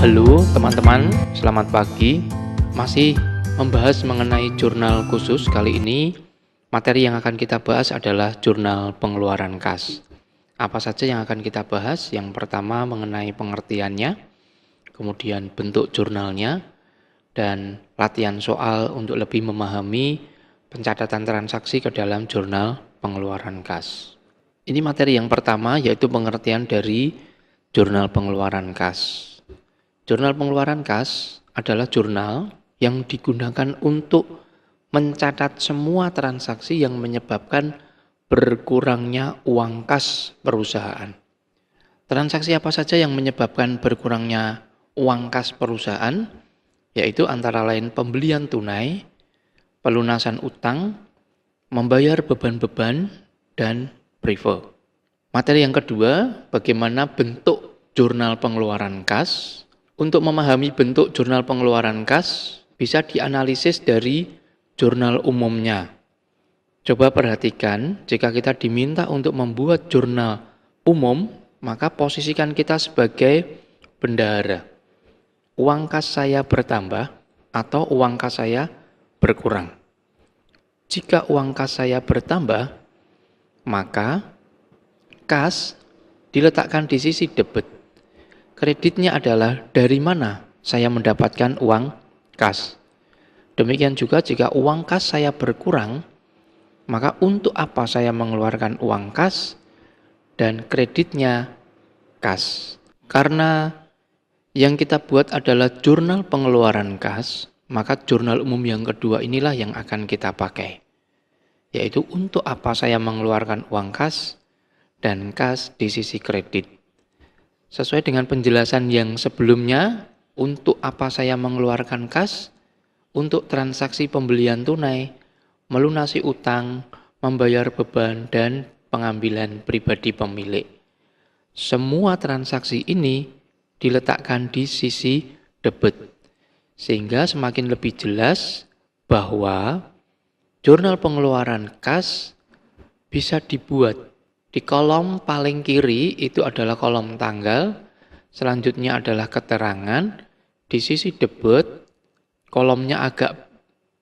Halo teman-teman, selamat pagi. Masih membahas mengenai jurnal khusus. Kali ini materi yang akan kita bahas adalah jurnal pengeluaran kas. Apa saja yang akan kita bahas? Yang pertama mengenai pengertiannya, kemudian bentuk jurnalnya, dan latihan soal untuk lebih memahami pencatatan transaksi ke dalam jurnal pengeluaran kas. Ini materi yang pertama, yaitu pengertian dari jurnal pengeluaran kas. Jurnal pengeluaran kas adalah jurnal yang digunakan untuk mencatat semua transaksi yang menyebabkan berkurangnya uang kas perusahaan. Transaksi apa saja yang menyebabkan berkurangnya uang kas perusahaan? Yaitu antara lain pembelian tunai, pelunasan utang, membayar beban-beban, dan prefer. Materi yang kedua, bagaimana bentuk jurnal pengeluaran kas. Untuk memahami bentuk jurnal pengeluaran kas, bisa dianalisis dari jurnal umumnya. Coba perhatikan, jika kita diminta untuk membuat jurnal umum, maka posisikan kita sebagai bendahara. Uang kas saya bertambah atau uang kas saya berkurang. Jika uang kas saya bertambah, maka kas diletakkan di sisi debit. Kreditnya adalah dari mana saya mendapatkan uang kas. Demikian juga jika uang kas saya berkurang, maka untuk apa saya mengeluarkan uang kas dan kreditnya kas. Karena yang kita buat adalah jurnal pengeluaran kas, maka jurnal umum yang kedua inilah yang akan kita pakai. Yaitu untuk apa saya mengeluarkan uang kas dan kas di sisi kredit. Sesuai dengan penjelasan yang sebelumnya, untuk apa saya mengeluarkan kas? Untuk transaksi pembelian tunai, melunasi utang, membayar beban, dan pengambilan pribadi pemilik. Semua transaksi ini diletakkan di sisi debit, sehingga semakin lebih jelas bahwa jurnal pengeluaran kas bisa dibuat. Di kolom paling kiri itu adalah kolom tanggal, selanjutnya adalah keterangan. Di sisi debit, kolomnya agak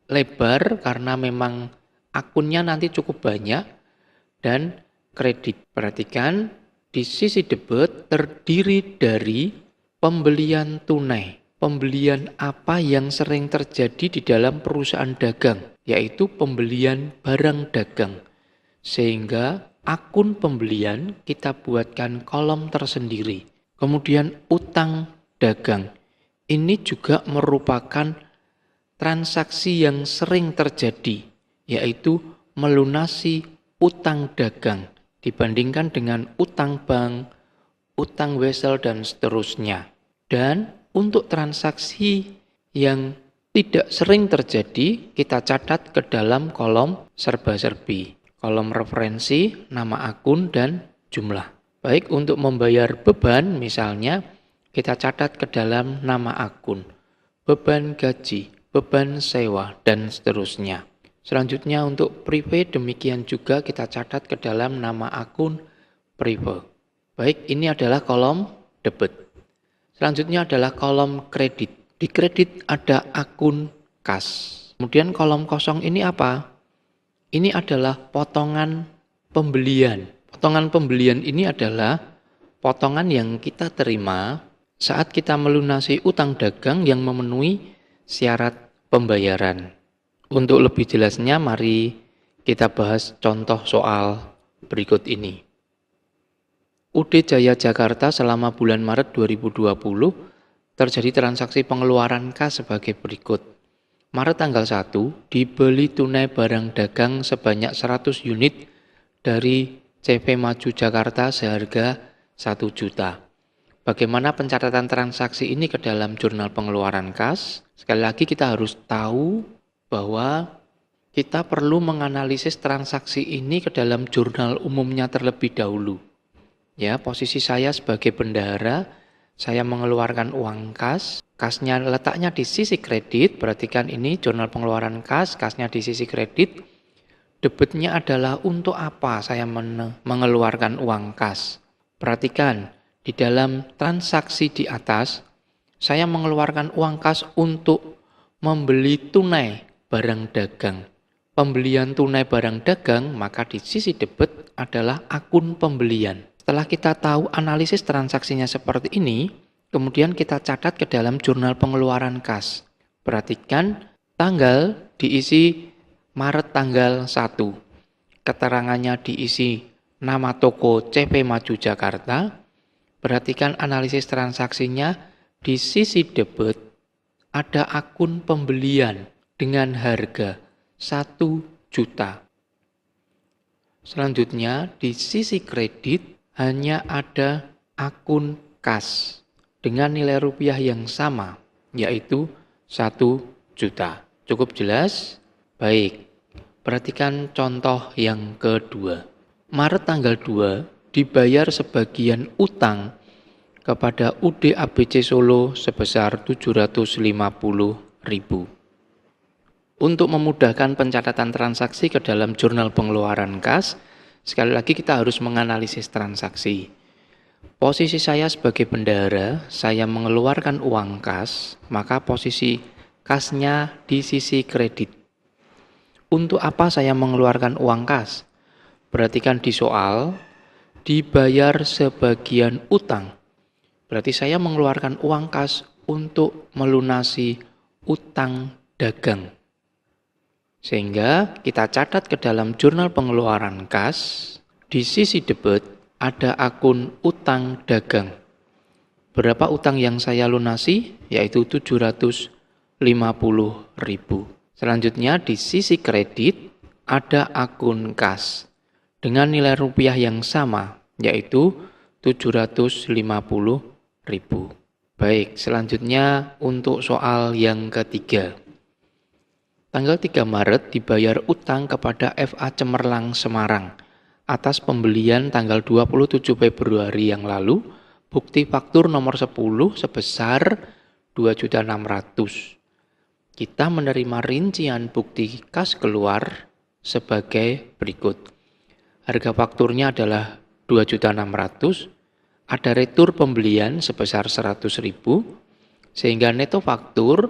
lebar karena memang akunnya nanti cukup banyak, dan kredit. Perhatikan, di sisi debit terdiri dari pembelian tunai. Pembelian apa yang sering terjadi di dalam perusahaan dagang, yaitu pembelian barang dagang. Sehingga akun pembelian kita buatkan kolom tersendiri. Kemudian utang dagang. Ini juga merupakan transaksi yang sering terjadi, yaitu melunasi utang dagang dibandingkan dengan utang bank, utang wesel, dan seterusnya. Dan untuk transaksi yang tidak sering terjadi, kita catat ke dalam kolom serba-serbi. Kolom referensi, nama akun, dan jumlah. Baik, untuk membayar beban misalnya, kita catat ke dalam nama akun. Beban gaji, beban sewa, dan seterusnya. Selanjutnya untuk prepaid demikian juga kita catat ke dalam nama akun prepaid. Baik, ini adalah kolom debit. Selanjutnya adalah kolom kredit. Di kredit ada akun kas. Kemudian kolom kosong ini apa? Ini adalah potongan pembelian. Potongan pembelian ini adalah potongan yang kita terima saat kita melunasi utang dagang yang memenuhi syarat pembayaran. Untuk lebih jelasnya, mari kita bahas contoh soal berikut ini. UD Jaya Jakarta selama bulan Maret 2020 terjadi transaksi pengeluaran kas sebagai berikut. Maret tanggal 1 dibeli tunai barang dagang sebanyak 100 unit dari CV Maju Jakarta seharga 1 juta. Bagaimana pencatatan transaksi ini ke dalam jurnal pengeluaran kas? Sekali lagi kita harus tahu bahwa kita perlu menganalisis transaksi ini ke dalam jurnal umumnya terlebih dahulu. Ya, posisi saya sebagai bendahara, saya mengeluarkan uang kas, kasnya letaknya di sisi kredit, perhatikan ini jurnal pengeluaran kas, kasnya di sisi kredit. Debitnya adalah untuk apa saya mengeluarkan uang kas. Perhatikan, di dalam transaksi di atas Saya mengeluarkan uang kas untuk membeli tunai barang dagang. Pembelian tunai barang dagang, maka di sisi debit adalah akun pembelian. Setelah kita tahu analisis transaksinya seperti ini, kemudian kita catat ke dalam jurnal pengeluaran kas. Perhatikan tanggal diisi Maret tanggal 1. Keterangannya diisi nama toko CP Maju Jakarta. Perhatikan analisis transaksinya di sisi debit ada akun pembelian dengan harga 1 juta. Selanjutnya di sisi kredit hanya ada akun kas dengan nilai rupiah yang sama, yaitu 1 juta. Cukup jelas? Baik, perhatikan contoh yang kedua. Maret tanggal 2 dibayar sebagian utang kepada UD ABC Solo sebesar 750.000. Untuk memudahkan pencatatan transaksi ke dalam jurnal pengeluaran kas, sekali lagi kita harus menganalisis transaksi. Posisi saya sebagai bendahara, saya mengeluarkan uang kas, maka posisi kasnya di sisi kredit. Untuk apa saya mengeluarkan uang kas? Perhatikan di soal, dibayar sebagian utang. Berarti saya mengeluarkan uang kas untuk melunasi utang dagang. Sehingga kita catat ke dalam jurnal pengeluaran kas, di sisi debit ada akun utang dagang. Berapa utang yang saya lunasi? Yaitu 750.000. Selanjutnya di sisi kredit ada akun kas dengan nilai rupiah yang sama, yaitu 750.000. Baik, selanjutnya untuk soal yang ketiga. Tanggal 3 Maret dibayar utang kepada FA Cemerlang Semarang atas pembelian tanggal 27 Februari yang lalu, bukti faktur nomor 10 sebesar 2.600.000. Kita menerima rincian bukti kas keluar sebagai berikut. Harga fakturnya adalah 2.600.000, ada retur pembelian sebesar 100.000, sehingga neto faktur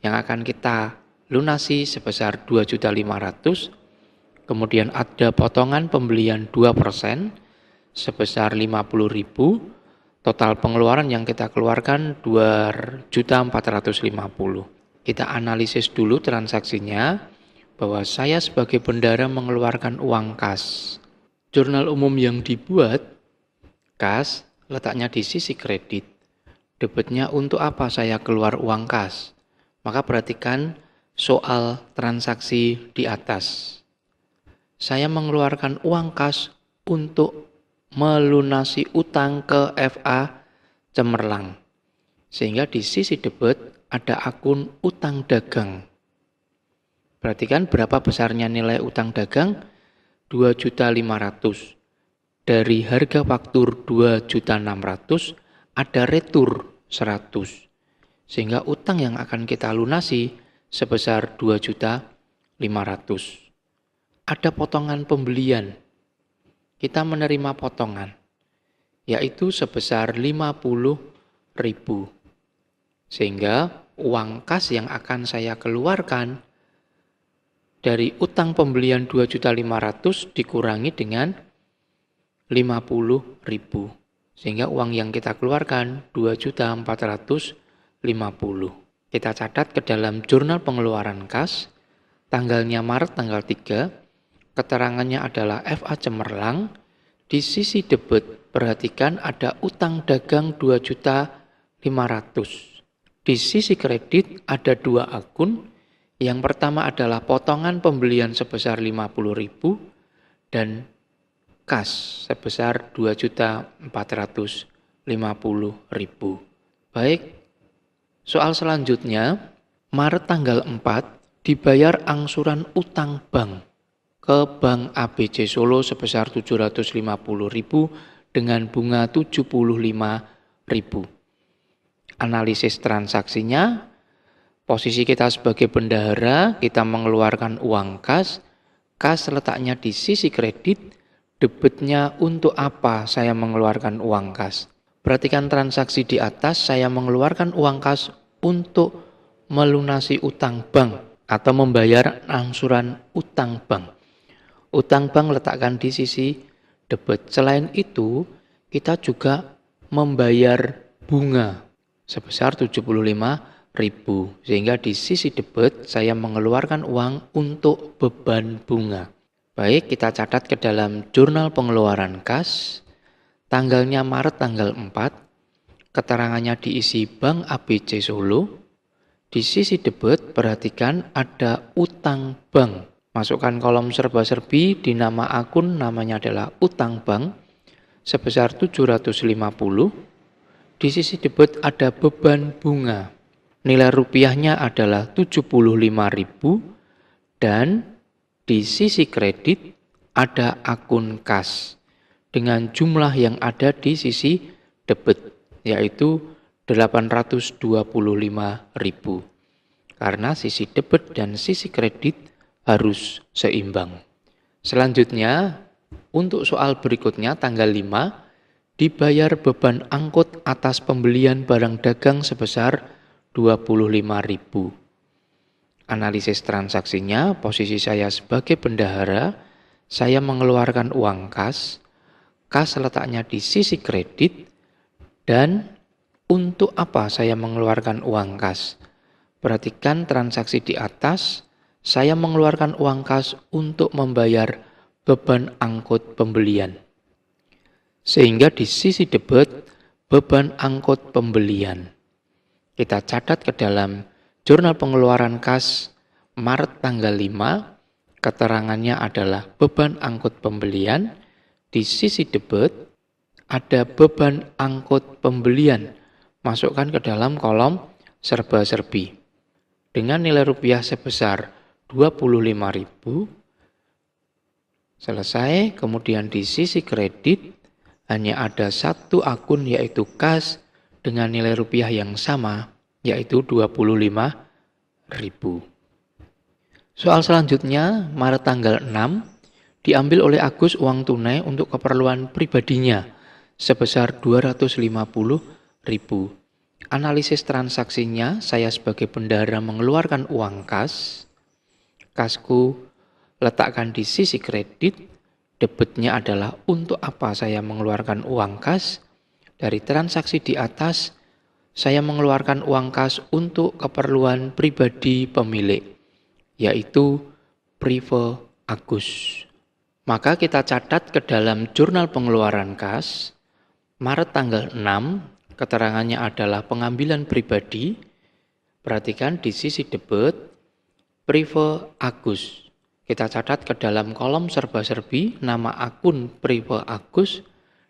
yang akan kita lunasi sebesar 2.500.000, kemudian ada potongan pembelian 2% sebesar 50.000, total pengeluaran yang kita keluarkan 2.450.000. Kita analisis dulu transaksinya, bahwa saya sebagai bendahara mengeluarkan uang kas. Jurnal umum yang dibuat, kas letaknya di sisi kredit. Debitnya untuk apa saya keluar uang kas? Maka perhatikan soal transaksi di atas. Saya mengeluarkan uang kas untuk melunasi utang ke FA Cemerlang. Sehingga di sisi debit ada akun utang dagang. Perhatikan berapa besarnya nilai utang dagang? 2.500.000. Dari harga faktur 2.600.000 ada retur 100. Sehingga utang yang akan kita lunasi sebesar 2.500.000. Ada potongan pembelian. Kita menerima potongan, yaitu sebesar 50.000. Sehingga uang kas yang akan saya keluarkan dari utang pembelian 2.500.000 dikurangi dengan 50.000. Sehingga uang yang kita keluarkan 2.450.000. Kita catat ke dalam jurnal pengeluaran kas, tanggalnya Maret tanggal 3, keterangannya adalah FA Cemerlang, di sisi debit perhatikan ada utang dagang 2.500.000. Di sisi kredit ada dua akun, yang pertama adalah potongan pembelian sebesar 50.000 dan kas sebesar 2.450.000. Baik, soal selanjutnya, Maret tanggal 4 dibayar angsuran utang bank ke Bank ABC Solo sebesar 750.000 dengan bunga 75.000. Analisis transaksinya, posisi kita sebagai bendahara, kita mengeluarkan uang kas letaknya di sisi kredit, debitnya untuk apa saya mengeluarkan uang kas? Perhatikan transaksi di atas, saya mengeluarkan uang kas untuk melunasi utang bank atau membayar angsuran utang bank. Utang bank letakkan di sisi debit. Selain itu, kita juga membayar bunga sebesar 75.000. Sehingga di sisi debit saya mengeluarkan uang untuk beban bunga. Baik, kita catat ke dalam jurnal pengeluaran kas. Tanggalnya Maret tanggal 4. Keterangannya diisi Bank ABC Solo. Di sisi debit perhatikan ada utang bank. Masukkan kolom serba-serbi, di nama akun namanya adalah utang bank sebesar 750. Di sisi debit ada beban bunga. Nilai rupiahnya adalah 75.000 dan di sisi kredit ada akun kas dengan jumlah yang ada di sisi debit yaitu 825.000. Karena sisi debit dan sisi kredit harus seimbang. Selanjutnya, untuk soal berikutnya tanggal 5, dibayar beban angkut atas pembelian barang dagang sebesar 25.000. Analisis transaksinya, posisi saya sebagai bendahara, saya mengeluarkan uang kas letaknya di sisi kredit, dan untuk apa saya mengeluarkan uang kas? Perhatikan transaksi di atas, saya mengeluarkan uang kas untuk membayar beban angkut pembelian. Sehingga di sisi debit, beban angkut pembelian. Kita catat ke dalam jurnal pengeluaran kas Maret tanggal 5, keterangannya adalah beban angkut pembelian. Di sisi debit, ada beban angkut pembelian. Masukkan ke dalam kolom serba-serbi. Dengan nilai rupiah sebesar 25.000, selesai. Kemudian di sisi kredit hanya ada satu akun yaitu kas dengan nilai rupiah yang sama yaitu 25.000. Soal selanjutnya Maret tanggal 6 diambil oleh Agus uang tunai untuk keperluan pribadinya sebesar 250.000. Analisis transaksinya, saya sebagai bendahara mengeluarkan uang kas. Kasku letakkan di sisi kredit. Debitnya adalah untuk apa saya mengeluarkan uang kas. Dari transaksi di atas, saya mengeluarkan uang kas untuk keperluan pribadi pemilik, yaitu Prive Agus. Maka kita catat ke dalam jurnal pengeluaran kas, Maret tanggal 6, keterangannya adalah pengambilan pribadi. Perhatikan di sisi debit, Prive Agus. Kita catat ke dalam kolom serba-serbi nama akun Prive Agus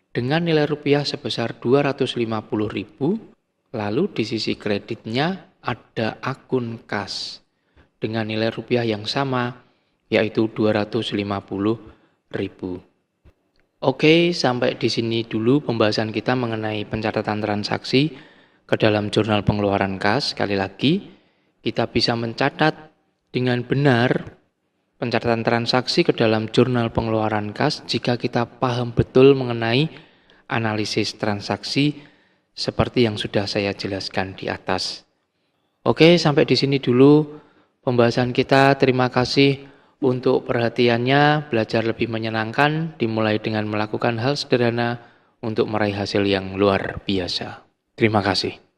dengan nilai rupiah sebesar 250.000. Lalu di sisi kreditnya ada akun kas dengan nilai rupiah yang sama yaitu 250.000. Oke, sampai di sini dulu pembahasan kita mengenai pencatatan transaksi ke dalam jurnal pengeluaran kas. Sekali lagi, kita bisa mencatat dengan benar pencatatan transaksi ke dalam jurnal pengeluaran kas jika kita paham betul mengenai analisis transaksi seperti yang sudah saya jelaskan di atas. Oke, sampai di sini dulu pembahasan kita. Terima kasih untuk perhatiannya. Belajar lebih menyenangkan dimulai dengan melakukan hal sederhana untuk meraih hasil yang luar biasa. Terima kasih.